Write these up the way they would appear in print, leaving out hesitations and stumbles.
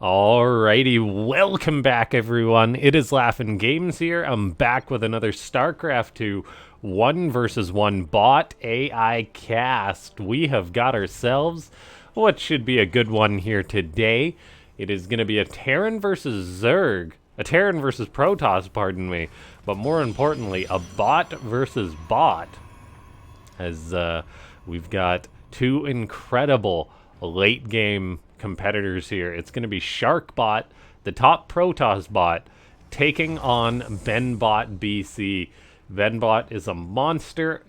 Alrighty, welcome back everyone. It is LaughNgamez here. I'm back with another Starcraft 2 1 versus 1 bot AI cast. We have got ourselves what should be a good one here today. It is going to be a Terran versus Zerg. A Terran versus Protoss, pardon me. But more importantly, a bot versus bot. As we've got two incredible late game competitors here. It's going to be Sharkbot, the top Protoss bot, taking on BenBotBC. BenBot is a monster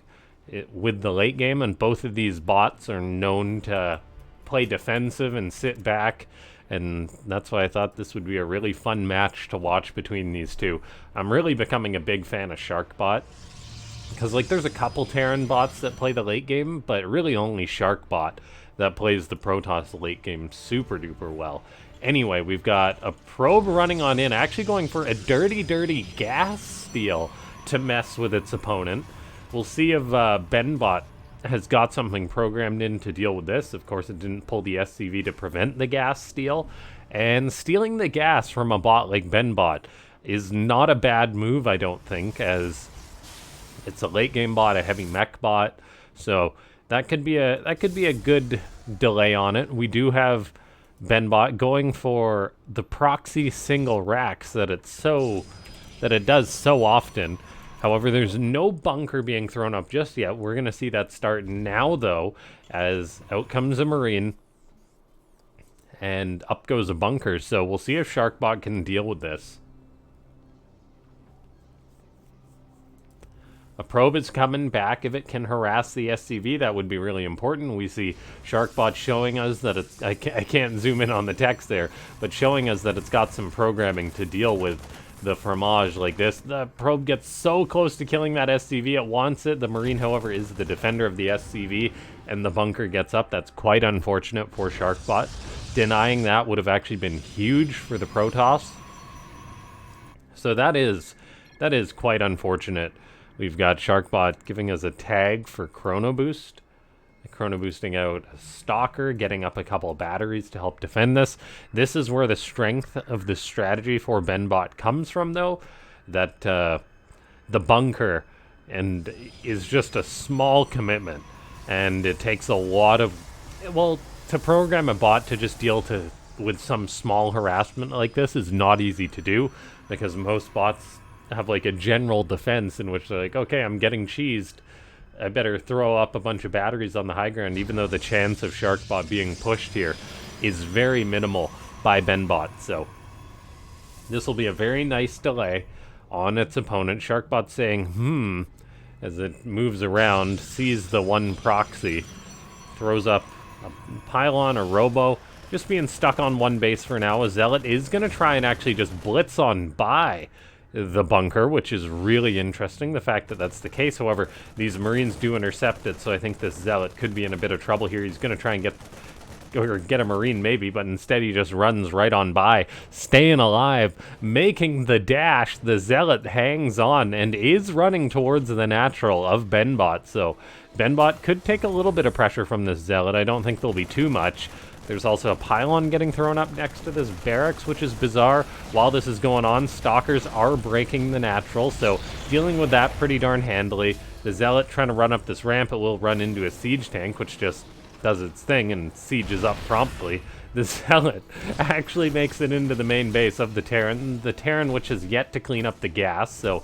with the late game, and both of these bots are known to play defensive and sit back, and that's why I thought this would be a really fun match to watch between these two. I'm really becoming a big fan of Sharkbot, because like there's a couple Terran bots that play the late game, but really only Sharkbot that plays the Protoss late game super duper well. Anyway, we've got a probe running on in, actually going for a dirty gas steal to mess with its opponent. We'll see if BenBot has got something programmed in to deal with this. Of course, it didn't pull the SCV to prevent the gas steal. And stealing the gas from a bot like BenBot is not a bad move, I don't think, as it's a late game bot, a heavy mech bot. So that could be a good delay on it. We do have BenBot going for the proxy single racks that it does so often. However, there's no bunker being thrown up just yet. We're gonna see that start now though, as out comes a Marine and up goes a bunker. So we'll see if Sharkbot can deal with this. A probe is coming back. If it can harass the SCV, that would be really important. We see Sharkbot showing us that it's... I can't zoom in on the text there, but showing us that it's got some programming to deal with the fromage like this. The probe gets so close to killing that SCV, it wants it. The Marine, however, is the defender of the SCV, and the bunker gets up. That's quite unfortunate for Sharkbot. Denying that would have actually been huge for the Protoss. So that is quite unfortunate. We've got Sharkbot giving us a tag for Chrono Boost. Chrono boosting out a Stalker, getting up a couple of batteries to help defend this. This is where the strength of the strategy for BenBot comes from, though. That the bunker and is just a small commitment. And it takes a lot of... Well, to program a bot to just deal with some small harassment like this is not easy to do, because most bots have like a general defense in which they're like, okay, I'm getting cheesed, I better throw up a bunch of batteries on the high ground, even though the chance of Sharkbot being pushed here is very minimal by BenBot. So this will be a very nice delay on its opponent. Sharkbot saying as it moves around, sees the one proxy, throws up a pylon, a robo, just being stuck on one base for now. A Zealot is going to try and actually just blitz on by the bunker, which is really interesting, the fact that that's the case. However, these Marines do intercept it, so I think this Zealot could be in a bit of trouble here. He's going to try and get a Marine maybe, but instead he just runs right on by, staying alive, making the dash. The Zealot hangs on and is running towards the natural of BenBot, so BenBot could take a little bit of pressure from this Zealot. I don't think there'll be too much. There's also a pylon getting thrown up next to this barracks, which is bizarre. While this is going on, Stalkers are breaking the natural, so dealing with that pretty darn handily. The Zealot trying to run up this ramp, it will run into a siege tank, which just does its thing and sieges up promptly. The Zealot actually makes it into the main base of the Terran, which has yet to clean up the gas, so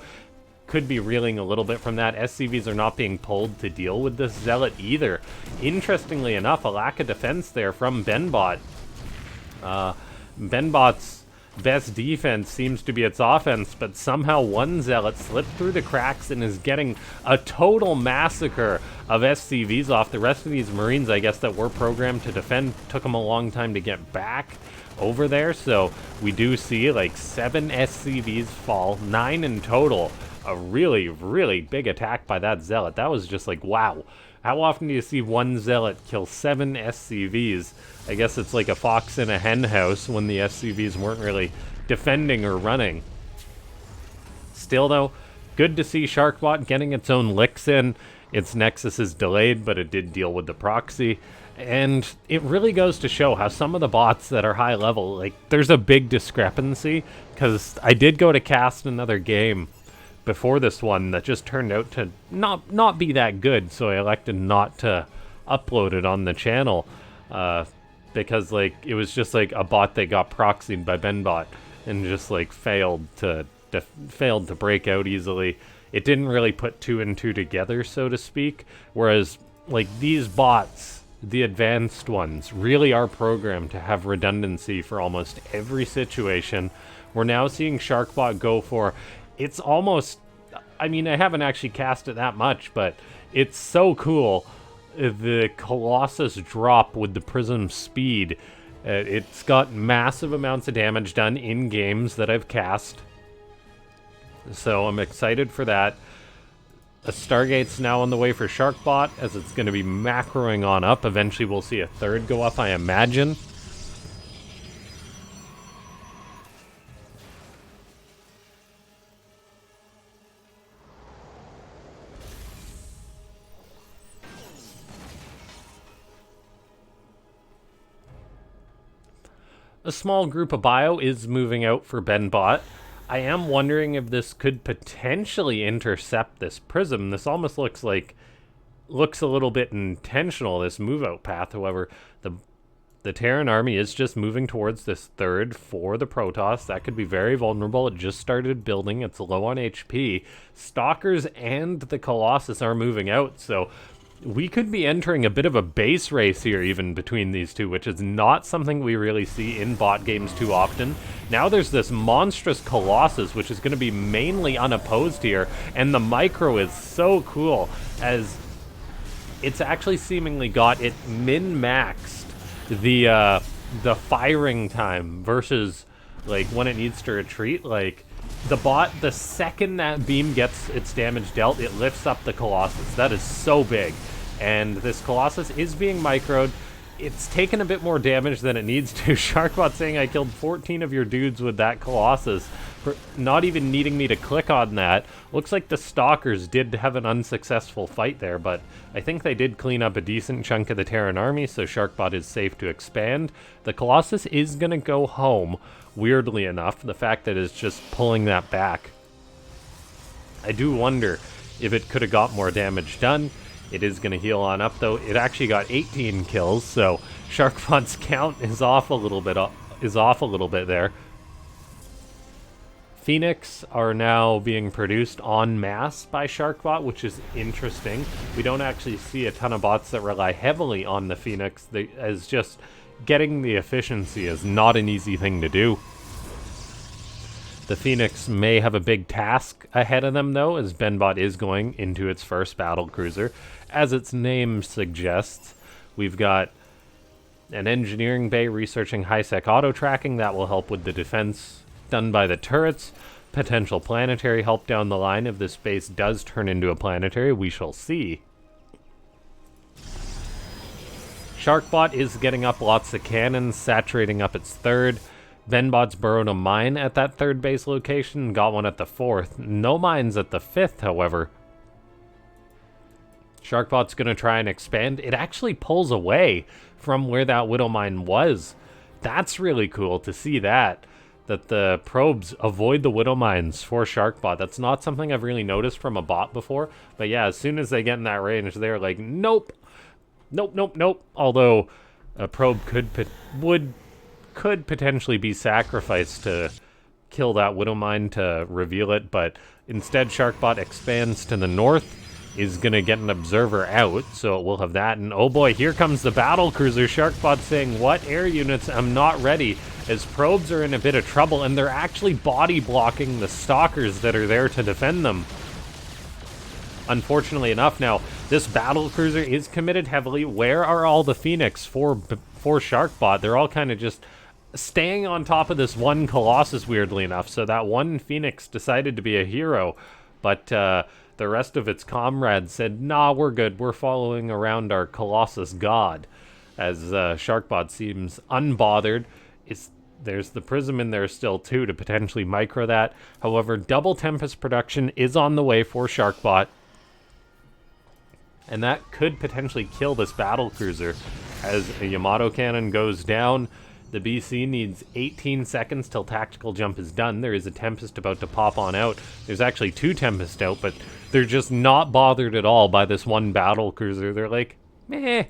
could be reeling a little bit from that. SCVs are not being pulled to deal with this Zealot either. Interestingly enough, a lack of defense there from BenBot. BenBot's best defense seems to be its offense, but somehow one Zealot slipped through the cracks and is getting a total massacre of SCVs off. The rest of these Marines, I guess, that were programmed to defend, took them a long time to get back over there, so we do see like 7 SCVs fall, 9 in total. A really big attack by that Zealot. That was just like, wow. How often do you see one Zealot kill 7 SCVs? I guess it's like a fox in a hen house when the SCVs weren't really defending or running. Still though, good to see Sharkbot getting its own licks in. Its Nexus is delayed, but it did deal with the proxy. And it really goes to show how some of the bots that are high level, like, there's a big discrepancy, because I did go to cast another game before this one that just turned out to not be that good, so I elected not to upload it on the channel, because, like, it was just, like, a bot that got proxied by BenBot and just, like, failed to break out easily. It didn't really put 2 and 2 together, so to speak, whereas, like, these bots, the advanced ones, really are programmed to have redundancy for almost every situation. We're now seeing Sharkbot go for, it's almost, I mean, I haven't actually cast it that much, but it's so cool. The Colossus drop with the Prism speed, it's got massive amounts of damage done in games that I've cast. So I'm excited for that. A Stargate's now on the way for Sharkbot, as it's going to be macroing on up. Eventually we'll see a third go up, I imagine. A small group of bio is moving out for BenBot. I am wondering if this could potentially intercept this Prism. This almost looks a little bit intentional, this move out path. However, the Terran army is just moving towards this third for the Protoss. That could be very vulnerable. It just started building. It's low on HP. Stalkers and the Colossus are moving out, so we could be entering a bit of a base race here even between these two, which is not something we really see in bot games too often. Now there's this monstrous Colossus, which is going to be mainly unopposed here, and the micro is so cool, as it's actually seemingly got it min-maxed the firing time versus, like, when it needs to retreat. Like, the bot, the second that beam gets its damage dealt, it lifts up the Colossus. That is so big. And this Colossus is being microed. It's taken a bit more damage than it needs to. Sharkbot saying I killed 14 of your dudes with that Colossus, for not even needing me to click on that. Looks like the Stalkers did have an unsuccessful fight there, but I think they did clean up a decent chunk of the Terran army, so Sharkbot is safe to expand. The Colossus is going to go home, weirdly enough, the fact that it's just pulling that back. I do wonder if it could have got more damage done. It is going to heal on up, though. It actually got 18 kills, so Sharkbot's count is off a little bit there. Phoenix are now being produced en masse by Sharkbot, which is interesting. We don't actually see a ton of bots that rely heavily on the Phoenix, as just getting the efficiency is not an easy thing to do. The Phoenix may have a big task ahead of them, though, as BenBot is going into its first battlecruiser. As its name suggests, we've got an engineering bay researching high-sec auto-tracking that will help with the defense done by the turrets. Potential planetary help down the line if this base does turn into a planetary. We shall see. Sharkbot is getting up lots of cannons, saturating up its third. BenBot's burrowed a mine at that third base location, got one at the fourth. No mines at the fifth, however. Sharkbot's going to try and expand. It actually pulls away from where that Widow mine was. That's really cool to see that the probes avoid the Widow mines for Sharkbot. That's not something I've really noticed from a bot before. But yeah, as soon as they get in that range, they're like, nope. Nope, nope, nope. Although a probe could potentially be sacrificed to kill that Widow mine to reveal it, but instead Sharkbot expands to the north, is going to get an observer out, so we'll have that. And oh boy, here comes the battle cruiser. Sharkbot saying, what air units? I'm not ready, as probes are in a bit of trouble, and they're actually body blocking the stalkers that are there to defend them. Unfortunately enough, now this battle cruiser is committed heavily. Where are all the Phoenix for Sharkbot? They're all kind of just staying on top of this one Colossus, weirdly enough. So that one Phoenix decided to be a hero, but the rest of its comrades said, nah, we're good. We're following around our Colossus god, as Sharkbot seems unbothered. There's the Prism in there still, too, to potentially micro that. However, double Tempest production is on the way for Sharkbot. And that could potentially kill this battlecruiser. As a Yamato cannon goes down, the BC needs 18 seconds till tactical jump is done. There is a Tempest about to pop on out. There's actually 2 Tempests out, but they're just not bothered at all by this one battlecruiser. They're like, meh,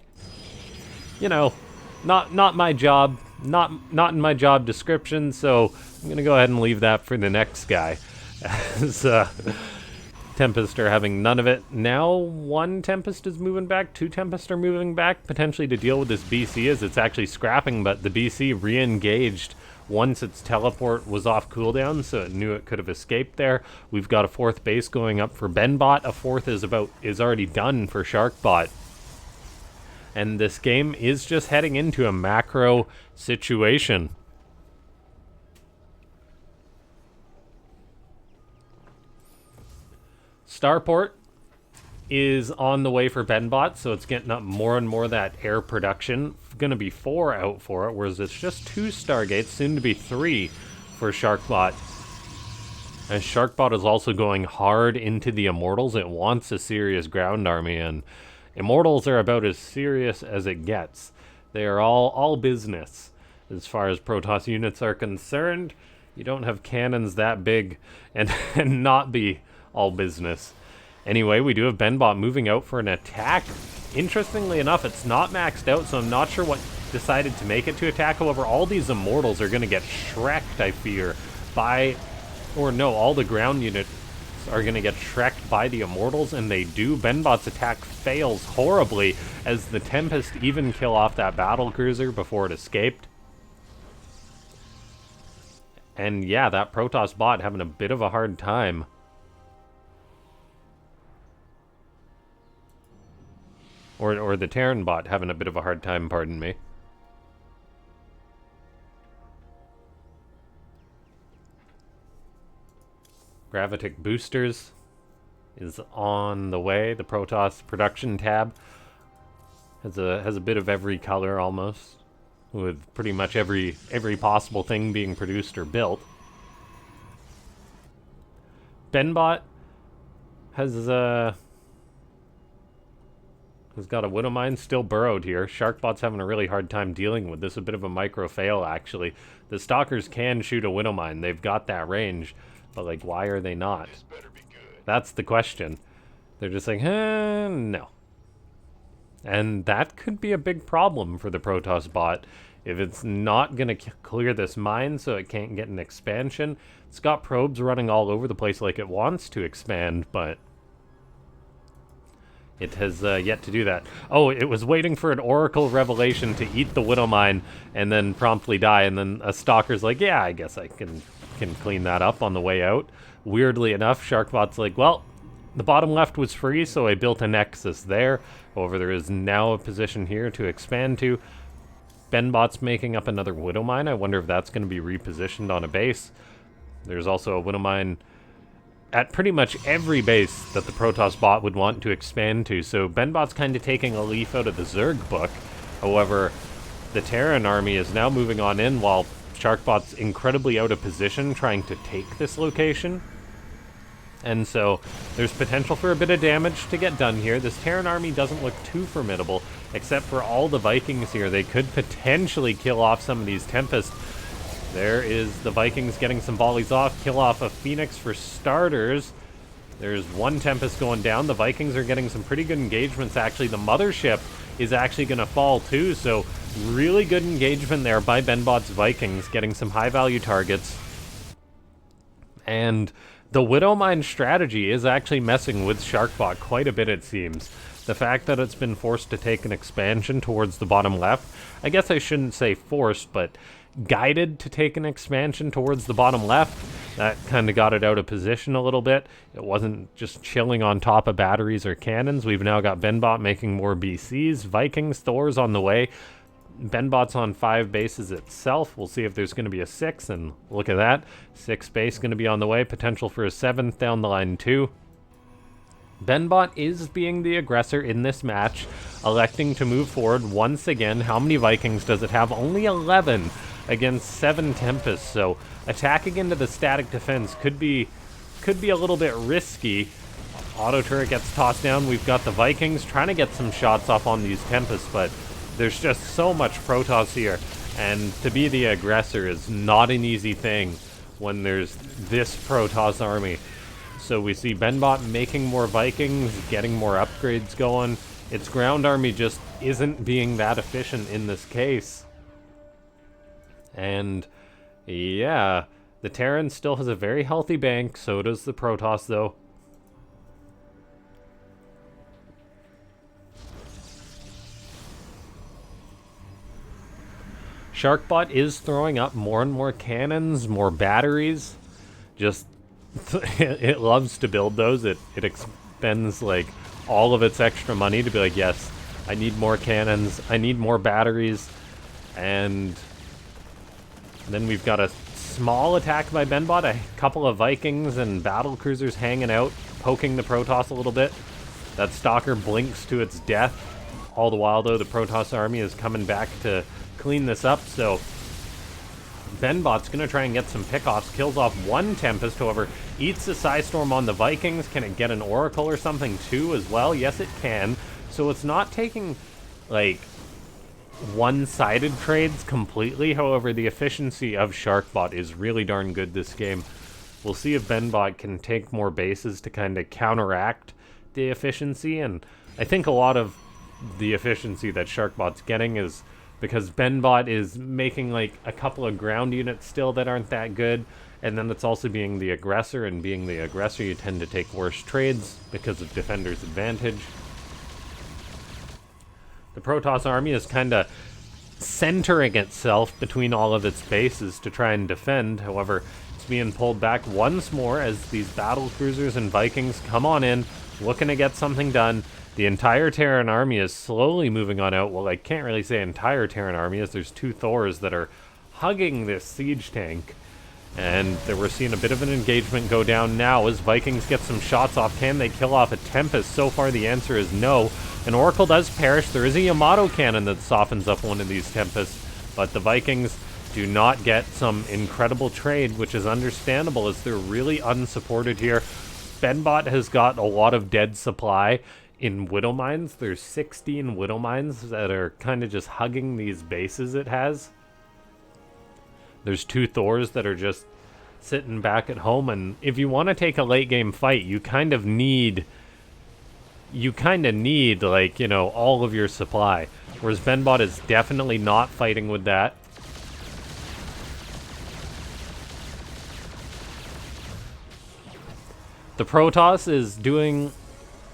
you know, not my job, not in my job description, so I'm gonna go ahead and leave that for the next guy. As Tempest are having none of it. Now 1 Tempest is moving back, 2 Tempests are moving back, potentially to deal with this BC as it's actually scrapping, but the BC re-engaged once its teleport was off cooldown, so it knew it could have escaped there. We've got a 4th base going up for BenBot. A 4th is already done for Sharkbot. And this game is just heading into a macro situation. Starport is on the way for BenBot, so it's getting up more and more that air production. Going to be 4 out for it, whereas it's just 2 Stargates, soon to be 3 for Sharkbot. As Sharkbot is also going hard into the Immortals, it wants a serious ground army, and Immortals are about as serious as it gets. They are all business as far as Protoss units are concerned. You don't have cannons that big and not be all business. Anyway, we do have BenBot moving out for an attack. Interestingly enough, it's not maxed out, so I'm not sure what decided to make it to attack. However, all these Immortals are going to get shreked, I fear, by... Or no, all the ground units are going to get shreked by the Immortals, and they do. BenBot's attack fails horribly, as the Tempest even kill off that battlecruiser before it escaped. And yeah, that Protoss bot having a bit of a hard time. Or the Terran bot having a bit of a hard time, pardon me. Gravitic Boosters is on the way. The Protoss production tab has a bit of every color almost, with pretty much every possible thing being produced or built. BenBot has got a Widowmine still burrowed here. Sharkbot's having a really hard time dealing with this. A bit of a micro fail, actually. The Stalkers can shoot a Widowmine. They've got that range. But, like, why are they not? That's the question. They're just like, no. And that could be a big problem for the Protoss bot. If it's not going to clear this mine so it can't get an expansion. It's got probes running all over the place like it wants to expand, but it has yet to do that. Oh, it was waiting for an Oracle Revelation to eat the Widowmine and then promptly die, and then a Stalker's like, yeah, I guess I can clean that up on the way out. Weirdly enough, Sharkbot's like, well, the bottom left was free, so I built a Nexus there. However, there is now a position here to expand to. BenBot's making up another Widowmine. I wonder if that's going to be repositioned on a base. There's also a Widowmine at pretty much every base that the Protoss bot would want to expand to, so BenBot's kind of taking a leaf out of the Zerg book. However, the Terran army is now moving on in while Sharkbot's incredibly out of position trying to take this location. And so there's potential for a bit of damage to get done here. This Terran army doesn't look too formidable, except for all the Vikings here. They could potentially kill off some of these Tempests. There is the Vikings getting some volleys off. Kill off a Phoenix for starters. There's 1 Tempest going down. The Vikings are getting some pretty good engagements, actually. The Mothership is actually going to fall, too. So really good engagement there by BenBot's Vikings, getting some high-value targets. And the Widowmine strategy is actually messing with Sharkbot quite a bit, it seems. The fact that it's been forced to take an expansion towards the bottom left, I guess I shouldn't say forced, but guided to take an expansion towards the bottom left. That kind of got it out of position a little bit. It wasn't just chilling on top of batteries or cannons. We've now got BenBot making more BCs. Vikings, Thor's on the way. BenBot's on 5 bases itself. We'll see if there's going to be a 6, and look at that. 6 base going to be on the way. Potential for a 7th down the line too. BenBot is being the aggressor in this match, electing to move forward once again. How many Vikings does it have? Only 11 against 7 Tempests, so attacking into the static defense could be a little bit risky. Auto turret gets tossed down. We've got the Vikings trying to get some shots off on these Tempests, but there's just so much Protoss here. And to be the aggressor is not an easy thing when there's this Protoss army. So we see BenBot making more Vikings, getting more upgrades going. Its ground army just isn't being that efficient in this case. And yeah, the Terran still has a very healthy bank, so does the Protoss though. Sharkbot is throwing up more and more cannons, more batteries. Just, it loves to build those. It expends like all of its extra money to be like, yes, I need more cannons, I need more batteries. And then we've got a small attack by BenBot, a couple of Vikings and battle cruisers hanging out, poking the Protoss a little bit. That Stalker blinks to its death. All the while though, the Protoss army is coming back to clean this up, so BenBot's gonna try and get some pickoffs, kills off one Tempest, however, eats the Psystorm on the Vikings. Can it get an Oracle or something too as well? Yes, it can. So it's not taking, like, one-sided trades completely, however, the efficiency of Sharkbot is really darn good this game. We'll see if BenBot can take more bases to kind of counteract the efficiency, and I think a lot of the efficiency that Sharkbot's getting is because BenBot is making like a couple of ground units still that aren't that good, and then it's also being the aggressor, and being the aggressor you tend to take worse trades because of defender's advantage. The Protoss army is kind of centering itself between all of its bases to try and defend, however it's being pulled back once more as these battle cruisers and Vikings come on in, looking to get something done. The entire Terran army is slowly moving on out. Well, I can't really say entire Terran army, as there's two Thors that are hugging this siege tank. And we're seeing a bit of an engagement go down now as Vikings get some shots off. Can they kill off a Tempest? So far the answer is no. An Oracle does perish. There is a Yamato cannon that softens up one of these Tempests, but the Vikings do not get some incredible trade, which is understandable as they're really unsupported here. BenBot has got a lot of dead supply in Widow Mines. There's 16 Widow Mines that are kind of just hugging these bases it has. There's two Thors that are just sitting back at home, and if you want to take a late game fight, you kind of need like, you know, all of your supply. Whereas BenBot is definitely not fighting with that. The Protoss is doing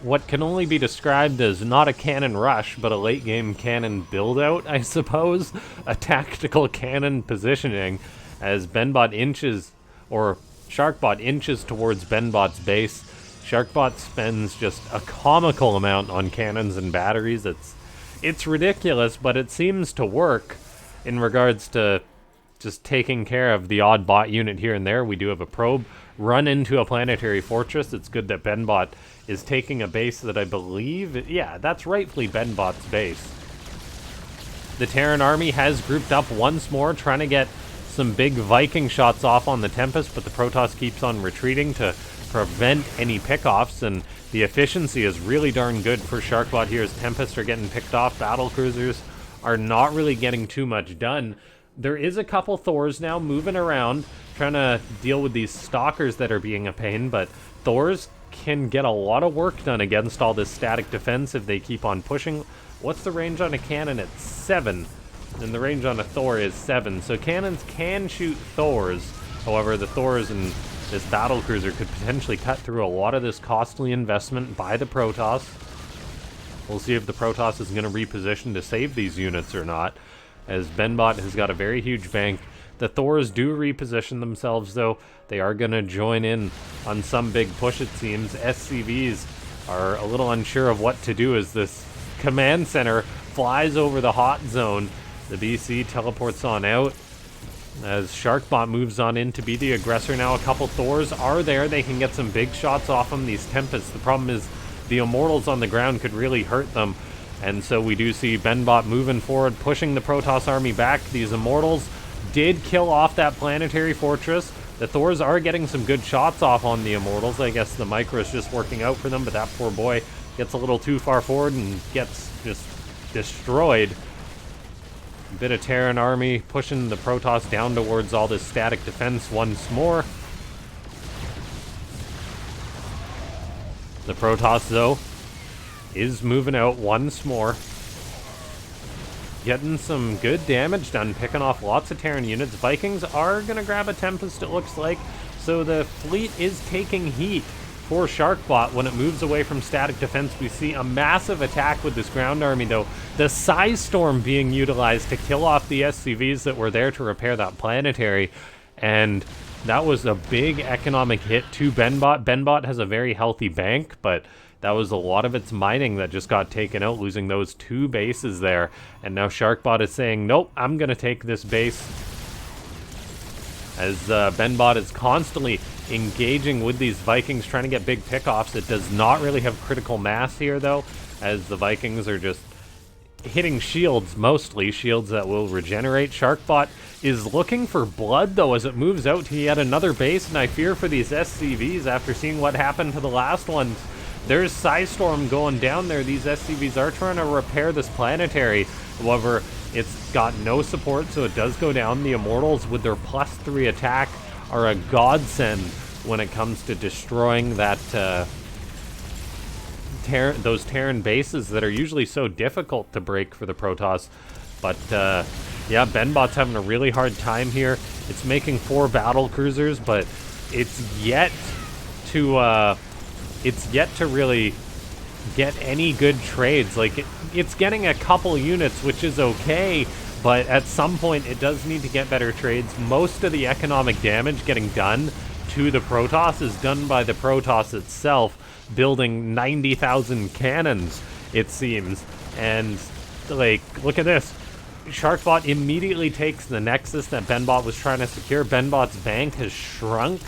what can only be described as not a cannon rush, but a late game cannon build out, I suppose. A tactical cannon positioning as BenBot inches, or Sharkbot inches towards BenBot's base. Sharkbot spends just a comical amount on cannons and batteries. It's ridiculous, but it seems to work in regards to just taking care of the odd bot unit here and there. We do have a probe run into a planetary fortress. It's good that BenBot is taking a base that I believe, yeah, that's rightfully BenBot's base. The Terran army has grouped up once more, trying to get some big Viking shots off on the Tempest, but the Protoss keeps on retreating to prevent any pickoffs, and the efficiency is really darn good for Sharkbot here as Tempests are getting picked off. Battle cruisers are not really getting too much done. There is a couple Thors now moving around, trying to deal with these Stalkers that are being a pain, but Thors can get a lot of work done against all this static defense if they keep on pushing. What's the range on a cannon? It's 7, and the range on a Thor is 7, so cannons can shoot Thors. However, the Thors and this battle cruiser could potentially cut through a lot of this costly investment by the Protoss. We'll see if the Protoss is going to reposition to save these units or not, as BenBot has got a very huge bank. The Thors do reposition themselves, though. They are going to join in on some big push, it seems. SCVs are a little unsure of what to do as this command center flies over the hot zone. The BC teleports on out as Sharkbot moves on in to be the aggressor now. A couple Thors are there. They can get some big shots off them, these Tempests. The problem is the Immortals on the ground could really hurt them. And so we do see BenBot moving forward, pushing the Protoss army back. These Immortals did kill off that planetary fortress. The Thors are getting some good shots off on the Immortals. I guess the micro is just working out for them, but that poor boy gets a little too far forward and gets just destroyed. A bit of Terran army pushing the Protoss down towards all this static defense once more. The Protoss, though, is moving out once more. Getting some good damage done, picking off lots of Terran units. Vikings are going to grab a Tempest, it looks like. So the fleet is taking heat for Sharkbot when it moves away from static defense. We see a massive attack with this ground army, though. The Psy Storm being utilized to kill off the SCVs that were there to repair that planetary. And that was a big economic hit to BenBot. BenBot has a very healthy bank, but that was a lot of its mining that just got taken out, losing those 2 bases there. And now Sharkbot is saying, nope, I'm going to take this base. As BenBot is constantly engaging with these Vikings, trying to get big pickoffs. It does not really have critical mass here, though, as the Vikings are just hitting shields, mostly shields that will regenerate. Sharkbot is looking for blood, though, as it moves out to yet another base, and I fear for these SCVs after seeing what happened to the last ones. There's Psystorm going down there. These SCVs are trying to repair this planetary. However, it's got no support, so it does go down. The Immortals, with their +3 attack, are a godsend when it comes to destroying that those Terran bases that are usually so difficult to break for the Protoss. But yeah, BenBot's having a really hard time here. It's making 4 battle cruisers, but it's yet to really get any good trades. Like, it's getting a couple units, which is okay, but at some point it does need to get better trades. Most of the economic damage getting done to the Protoss is done by the Protoss itself, building 90,000 cannons, it seems. And, like, look at this. Sharkbot immediately takes the Nexus that BenBot was trying to secure. BenBot's bank has shrunk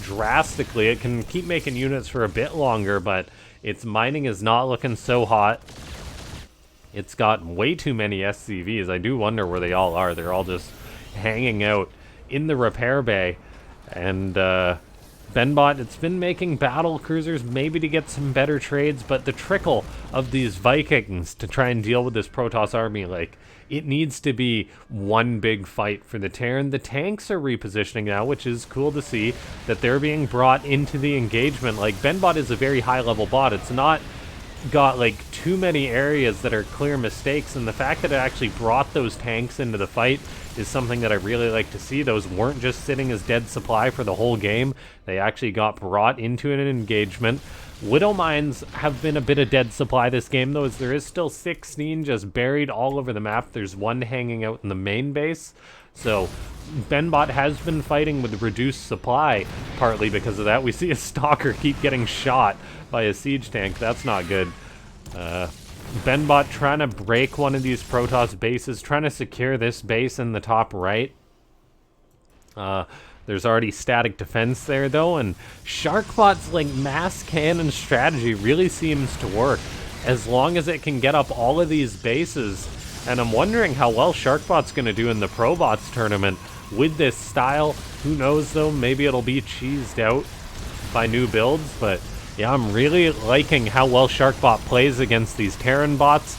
drastically. It can keep making units for a bit longer, but its mining is not looking so hot. It's got way too many SCVs. I do wonder where they all are. They're all just hanging out in the repair bay. And BenBot, it's been making battle cruisers maybe to get some better trades, but the trickle of these Vikings to try and deal with this Protoss army, like, it needs to be one big fight for the Terran. The tanks are repositioning now, which is cool to see that they're being brought into the engagement. Like, BenBot is a very high-level bot. It's not got, like, too many areas that are clear mistakes, and the fact that it actually brought those tanks into the fight is something that I really like to see. Those weren't just sitting as dead supply for the whole game. They actually got brought into an engagement. Widow Mines have been a bit of dead supply this game, though, as there is still 16 just buried all over the map. There's one hanging out in the main base. So BenBot has been fighting with reduced supply, partly because of that. We see a Stalker keep getting shot by a siege tank. That's not good. BenBot trying to break one of these Protoss bases, trying to secure this base in the top right. There's already static defense there, though, and Sharkbot's, like, mass cannon strategy really seems to work, as long as it can get up all of these bases. And I'm wondering how well Sharkbot's going to do in the ProBots tournament with this style. Who knows, though? Maybe it'll be cheesed out by new builds, but yeah, I'm really liking how well Sharkbot plays against these Terran bots.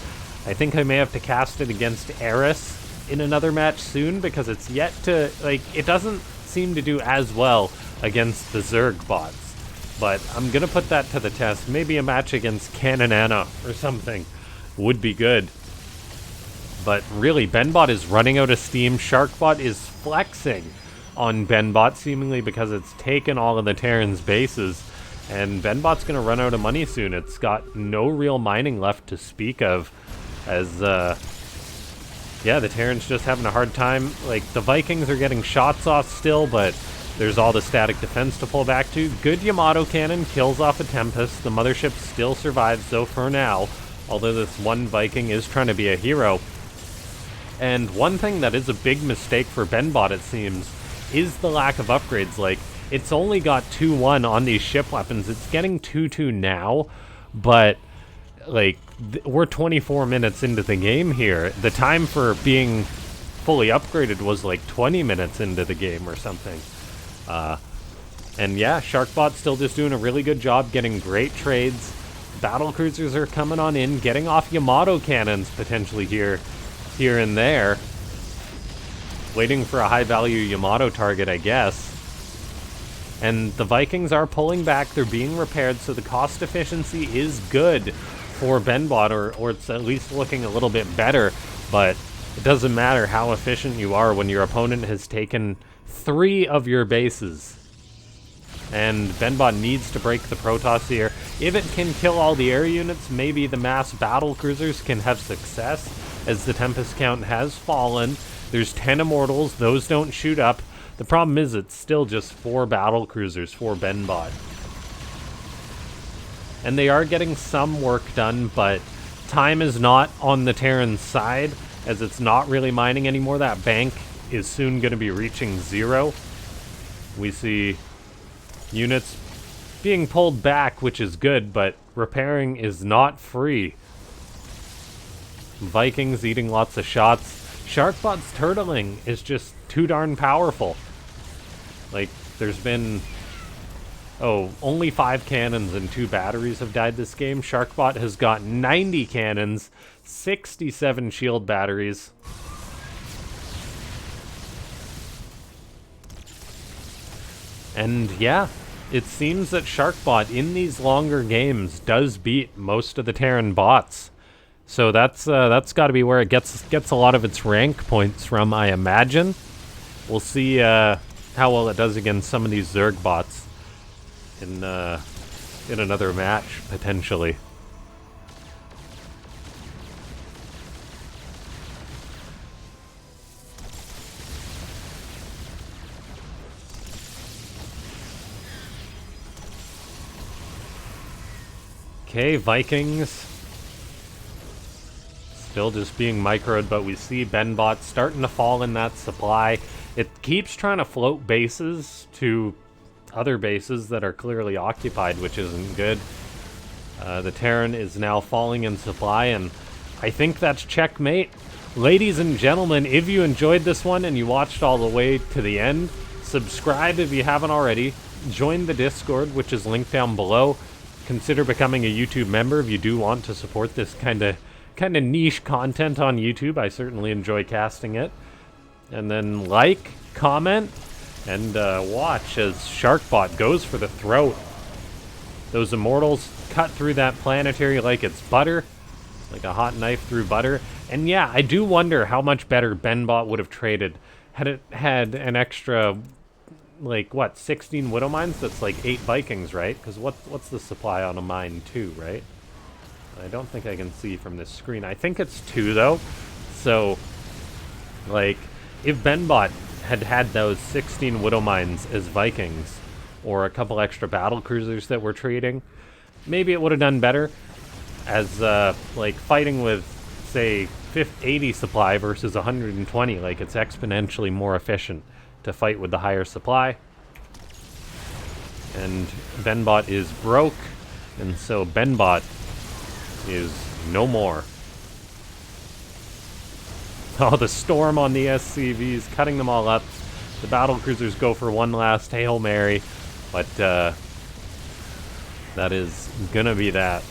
I think I may have to cast it against Eris in another match soon, because it's yet to, like, it doesn't seem to do as well against the Zerg bots. But I'm gonna put that to the test. Maybe a match against Cannonana or something would be good. But really, BenBot is running out of steam. Sharkbot is flexing on BenBot, seemingly because it's taken all of the Terran's bases. And BenBot's gonna run out of money soon. It's got no real mining left to speak of, as yeah, the Terran's just having a hard time. Like, the Vikings are getting shots off still, but there's all the static defense to pull back to. Good Yamato cannon kills off a Tempest. The mothership still survives, though, for now, although this one Viking is trying to be a hero. And one thing that is a big mistake for BenBot, it seems, is the lack of upgrades. Like, it's only got 2-1 on these ship weapons. It's getting 2-2 now, but, like, we're 24 minutes into the game here. The time for being fully upgraded was like 20 minutes into the game or something. And yeah, Sharkbot still just doing a really good job getting great trades. Battle cruisers are coming on in, getting off Yamato cannons potentially here and there. Waiting for a high-value Yamato target, I guess. And the Vikings are pulling back, they're being repaired, so the cost efficiency is good for BenBot, or it's at least looking a little bit better, but it doesn't matter how efficient you are when your opponent has taken 3 of your bases. And BenBot needs to break the Protoss here. If it can kill all the air units, maybe the mass battle cruisers can have success, as the Tempest count has fallen. There's 10 Immortals, those don't shoot up. The problem is it's still just 4 battle cruisers for BenBot. And they are getting some work done, but time is not on the Terran side, as it's not really mining anymore. That bank is soon going to be reaching 0. We see units being pulled back, which is good, but repairing is not free. Vikings eating lots of shots. Sharkbot's turtling is just too darn powerful. Like, there's been... only 5 cannons and 2 batteries have died this game. Sharkbot has got 90 cannons, 67 shield batteries. And yeah, it seems that Sharkbot in these longer games does beat most of the Terran bots. So that's got to be where it gets a lot of its rank points from, I imagine. We'll see how well it does against some of these Zerg bots in another match, potentially. Okay, Vikings. Still just being microed, but we see BenBot starting to fall in that supply. It keeps trying to float bases to other bases that are clearly occupied, which isn't good. The Terran is now falling in supply, and I think that's checkmate. Ladies and gentlemen, if you enjoyed this one and you watched all the way to the end, subscribe if you haven't already. Join the Discord, which is linked down below. Consider becoming a YouTube member if you do want to support this kind of niche content on YouTube. I certainly enjoy casting it. And then like, comment, and watch as Sharkbot goes for the throat. Those Immortals cut through that planetary like it's butter, like a hot knife through butter. And yeah, I do wonder how much better BenBot would have traded had it had an extra, like, what, 16 Widow Mines? That's like 8 Vikings, right? Because what's the supply on a mine? 2, right? I don't think I can see from this screen. I think it's 2, though. So, like, if BenBot had those 16 Widow Mines as Vikings, or a couple extra battle cruisers that we're trading, maybe it would have done better. As, like, fighting with, say, 80 supply versus 120, like, it's exponentially more efficient to fight with the higher supply. And BenBot is broke, and so BenBot is no more. Oh, the storm on the SCVs, cutting them all up. The battle cruisers go for one last Hail Mary, but that is gonna be that.